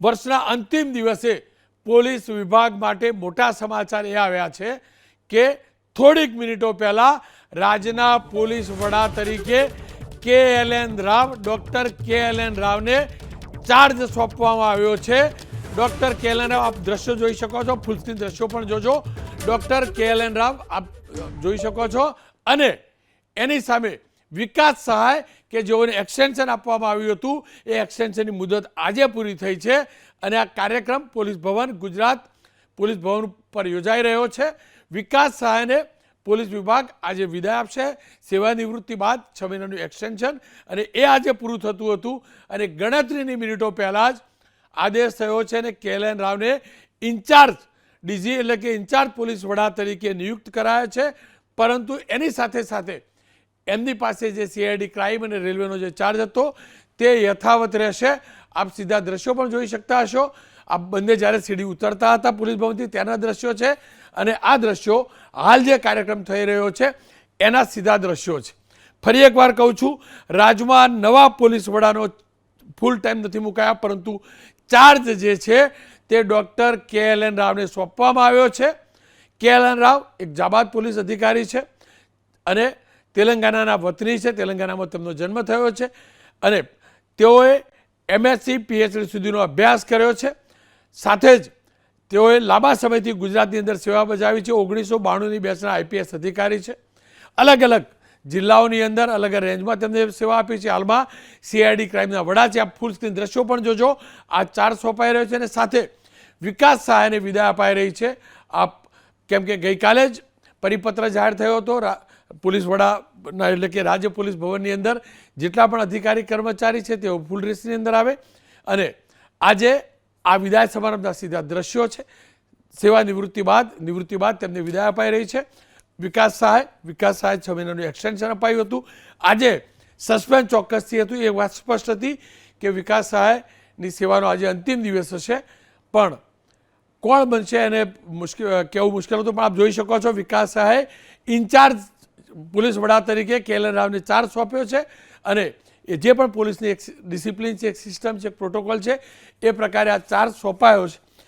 વર્ષના અંતિમ દિવસે પોલીસ વિભાગ માટે મોટા સમાચાર એ આવ્યા છે કે થોડીક મિનિટો પહેલાં રાજ્યના પોલીસ વડા તરીકે KLN રાવ ડૉક્ટર KLN રાવને ચાર્જ સોંપવામાં આવ્યો છે। ડૉક્ટર KLN રાવ આપ દ્રશ્યો જોઈ શકો છો, ફૂલ સ્ક્રીન દ્રશ્યો પણ જોજો। ડૉક્ટર KLN રાવ આપ જોઈ શકો છો અને એની સામે વિકાસ સહાય કે જેઓને એક્સટેન્શન આપવામાં આવ્યું હતું એ એક્સટેન્શનની મુદત આજે પૂરી થઈ છે અને આ કાર્યક્રમ પોલીસ ભવન ગુજરાત પોલીસ ભવન પર યોજાઈ રહ્યો છે। વિકાસ સહાયને પોલીસ વિભાગ આજે વિદાય આપશે સેવાનિવૃત્તિ બાદ 6 મહિનાનું એક્સટેન્શન અને એ આજે પૂરું થતું હતું અને ગણતરીની મિનિટો પહેલાં જ આદેશ થયો છે અને KLN રાવને ઇન્ચાર્જ ડીજી એટલે કે ઇન્ચાર્જ પોલીસ વડા તરીકે નિયુક્ત કરાયા છે। પરંતુ એની સાથે સાથે એમની પાસે જે CID ક્રાઇમ અને રેલવેનો જે ચાર્જ હતો તે યથાવત રહેશે। આપ સીધા દ્રશ્યો પણ જોઈ શકતા હશો। આ બંને જ્યારે સીડી ઉતરતા હતા પોલીસ ભવનથી ત્યાંના દ્રશ્યો છે અને આ દ્રશ્યો હાલ જે કાર્યક્રમ થઈ રહ્યો છે એના સીધા દ્રશ્યો છે। ફરી એકવાર કહું છું, રાજ્યમાં નવા પોલીસ વડાનો ફૂલ ટાઈમ નથી મુકાયા પરંતુ ચાર્જ જે છે તે ડૉક્ટર KLN રાવને સોંપવામાં આવ્યો છે। KLN રાવ એક જાબાદ પોલીસ અધિકારી છે અને તેલંગાણાના વતની છે। તેલંગાણામાં તેમનો જન્મ થયો છે અને તેઓએ MSc PhD સુધીનો અભ્યાસ કર્યો છે। સાથે જ તેઓએ લાંબા સમયથી ગુજરાતની અંદર સેવા બજાવી છે। 1992ની બેચના IPS અધિકારી છે। અલગ અલગ જિલ્લાઓની અંદર અલગ અલગ રેન્જમાં તેમને સેવા આપી છે। હાલમાં CID ક્રાઇમના વડા છે। આપ ફૂલ સ્ક્રીન દ્રશ્યો પણ જોજો। આ ચાર્જ સોંપાઈ રહ્યો છે અને સાથે વિકાસ સહાયને વિદાય અપાઈ રહી છે। આપ કેમ કે ગઈકાલે જ પરિપત્ર જાહેર થયો હતો પોલીસ વડાના એટલે કે રાજ્ય પોલીસ ભવનની અંદર જેટલા પણ અધિકારી કર્મચારી છે તેઓ ફૂલ ડ્રેસની અંદર આવે અને આજે આ વિદાય સમારંભના સીધા દ્રશ્યો છે। સેવા નિવૃત્તિ બાદ તેમને વિદાય અપાઈ રહી છે। વિકાસ સહાય 6 મહિનાનું એક્સટેન્શન અપાયું હતું। આજે સસ્પેન્સ ચોક્કસથી હતું, એ વાત સ્પષ્ટ હતી કે વિકાસ સહાયની સેવાનો આજે અંતિમ દિવસ હશે પણ કોણ બનશે એને કહેવું મુશ્કેલ હતું। પણ આપ જોઈ શકો છો વિકાસ સહાય ઇન્ચાર્જ પોલીસ વડા તરીકે KLN રાવને ચાર્જ સોંપ્યો છે અને જે પણ પોલીસની એક ડિસિપ્લિન છે, એક સિસ્ટમ છે, એક પ્રોટોકોલ છે એ પ્રકારે આ ચાર્જ સોંપાયો છે।